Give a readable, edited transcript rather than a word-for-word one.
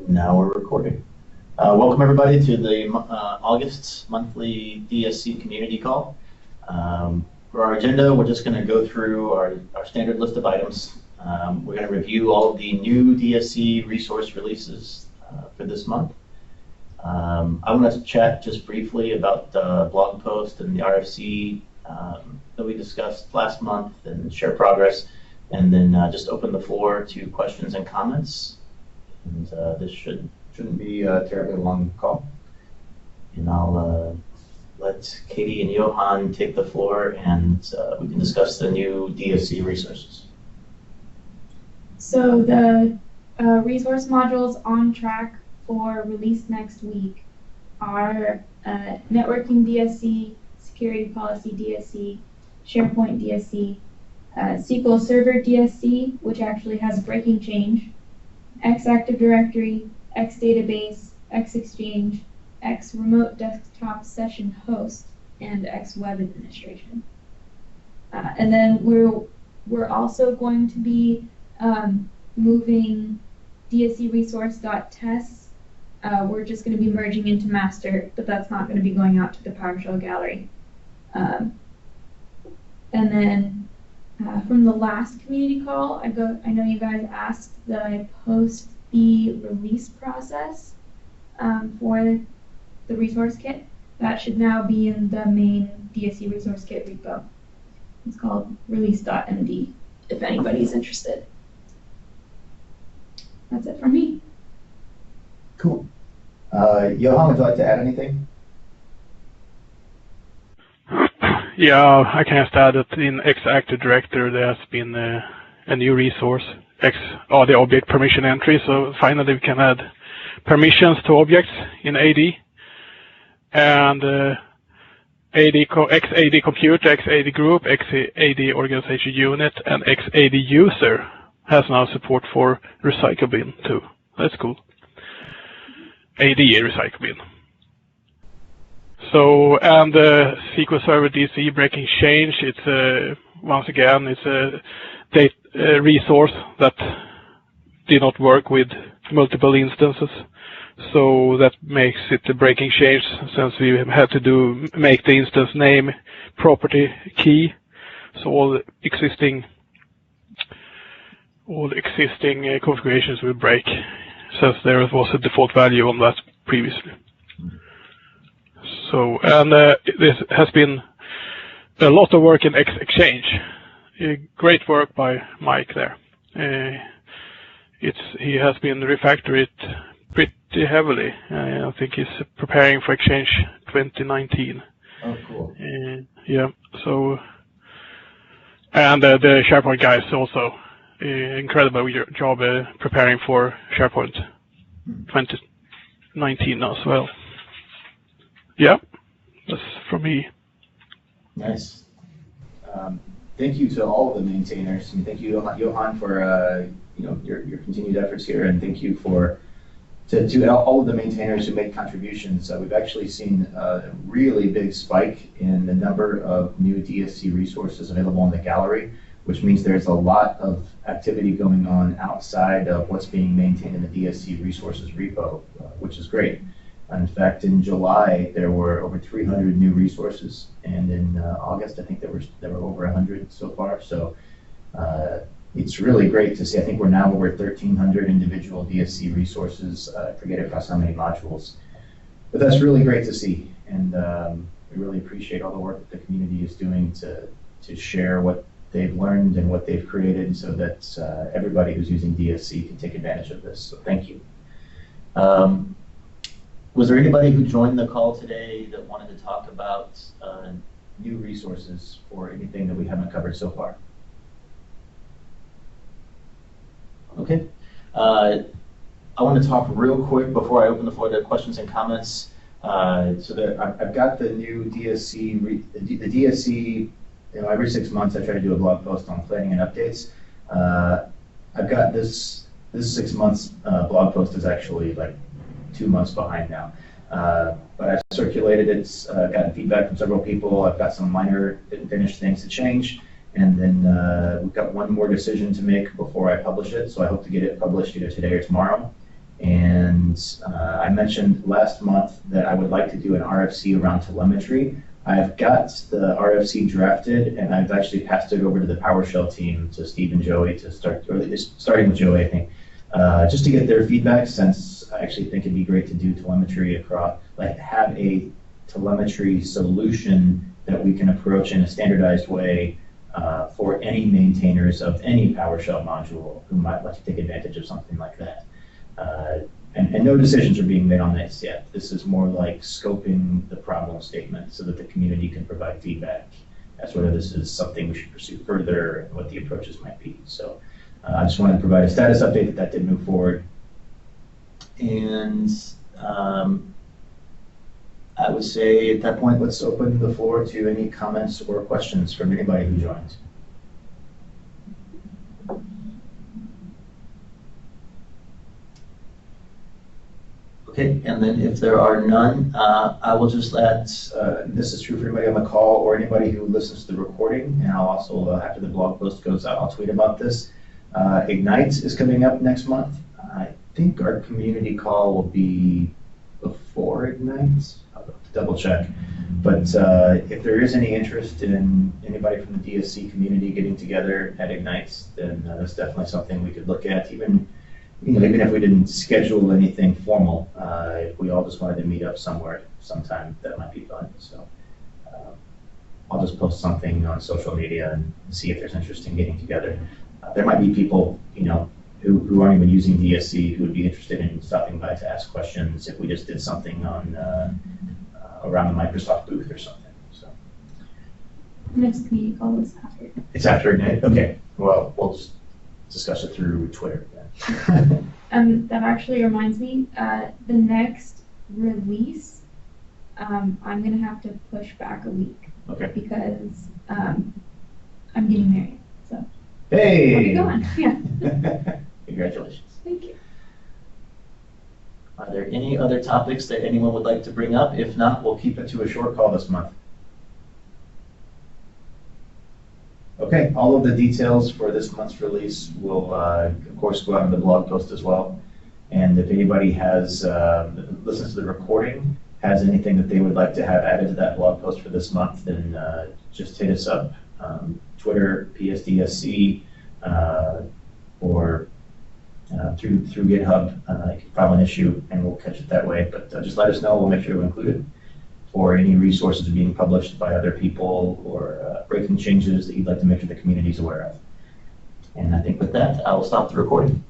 Now we're recording. Welcome everybody to the August monthly DSC community call. For our agenda, we're just going to go through our standard list of items. We're going to review all of the new DSC resource releases for this month. I want to chat just briefly about the blog post and the RFC that we discussed last month and share progress, and then just open the floor to questions and comments. And this shouldn't be a terribly long call. And I'll let Katie and Johan take the floor, and we can discuss the new DSC resources. So the resource modules on track for release next week are networking DSC, security policy DSC, SharePoint DSC, SQL Server DSC, which actually has breaking change, X Active Directory, X Database, X Exchange, X Remote Desktop Session Host, and X Web Administration. And then we're also going to be moving DSC resource.tests. We're just going to be merging into master, but that's not going to be going out to the PowerShell gallery. And then from the last community call, I know you guys asked that I post the release process for the resource kit. That should now be in the main DSC resource kit repo. It's called release.md, if anybody's interested. That's it from me. Cool. Johan, would you like to add anything? Yeah, I can just add that in X Active Directory there has been a new resource, the object permission entry. So finally we can add permissions to objects in AD. And XAD computer, XAD group, XAD organization unit, and XAD user has now support for recycle bin too. That's cool. AD recycle bin. So, and the SQL Server DSC breaking change, it's once again, it's a resource that did not work with multiple instances. So that makes it a breaking change, since we had to make the instance name property key. So all existing configurations will break, since there was a default value on that previously. So, and this has been a lot of work in Exchange. Great work by Mike there. He has been refactored pretty heavily. I think he's preparing for Exchange 2019. Oh, cool. Yeah. So, and the SharePoint guys also incredible job preparing for SharePoint 2019 as well. Yeah, that's from me. Nice. Thank you to all of the maintainers. And thank you, Johan, for your continued efforts here, and thank you to all of the maintainers who made contributions. We've actually seen a really big spike in the number of new DSC resources available in the gallery, which means there's a lot of activity going on outside of what's being maintained in the DSC resources repo, which is great. In fact, in July, there were over 300 new resources, and in August, I think there were over 100 so far. So it's really great to see. I think we're now over 1,300 individual DSC resources. I forget across how many modules, but that's really great to see, and we really appreciate all the work that the community is doing to share what they've learned and what they've created, so that everybody who's using DSC can take advantage of this. So thank you. Was there anybody who joined the call today that wanted to talk about new resources or anything that we haven't covered so far? Okay. I want to talk real quick before I open the floor to questions and comments. So that I've got the new DSC, the DSC, every 6 months I try to do a blog post on planning and updates. I've got this 6 months blog post is actually like 2 months behind now. But I've circulated it, gotten feedback from several people. I've got some minor finished things to change. And then we've got one more decision to make before I publish it. So I hope to get it published either today or tomorrow. And I mentioned last month that I would like to do an RFC around telemetry. I've got the RFC drafted, and I've actually passed it over to the PowerShell team, to Steve and Joey, to start, or starting with Joey, I think, just to get their feedback, since I actually think it'd be great to do telemetry across, like have a telemetry solution that we can approach in a standardized way for any maintainers of any PowerShell module who might like to take advantage of something like that. And no decisions are being made on this yet. This is more like scoping the problem statement so that the community can provide feedback as to whether this is something we should pursue further and what the approaches might be. So I just wanted to provide a status update that did move forward. And I would say at that point, let's open the floor to any comments or questions from anybody who joins. Okay, and then if there are none, I will just add, this is true for anybody on the call or anybody who listens to the recording, and I'll also, after the blog post goes out, I'll tweet about this. Ignite is coming up next month. I think our community call will be before Ignite. I'll have to double check. But if there is any interest in anybody from the DSC community getting together at Ignite, then that's definitely something we could look at. Even if we didn't schedule anything formal, if we all just wanted to meet up somewhere sometime, that might be fun. So I'll just post something on social media and see if there's interest in getting together. There might be people, who aren't even using DSC who would be interested in stopping by to ask questions if we just did something on around the Microsoft booth or something. So Next community call is after. it's after Ignite? Okay. Well, we'll just discuss it through Twitter then. That actually reminds me, the next release, I'm gonna have to push back a week. Okay. Because I'm getting married. So Hey! how's it going? Yeah. Congratulations. Thank you. Are there any other topics that anyone would like to bring up? If not, we'll keep it to a short call this month. Okay, all of the details for this month's release will, of course, go out in the blog post as well. And if anybody has listens to the recording, has anything that they would like to have added to that blog post for this month, then just hit us up. Twitter, PSDSC, or through GitHub. You can file an issue and we'll catch it that way. But just let us know, we'll make sure to include it. Or any resources being published by other people, or breaking changes that you'd like to make sure the community is aware of. And I think with that, I will stop the recording.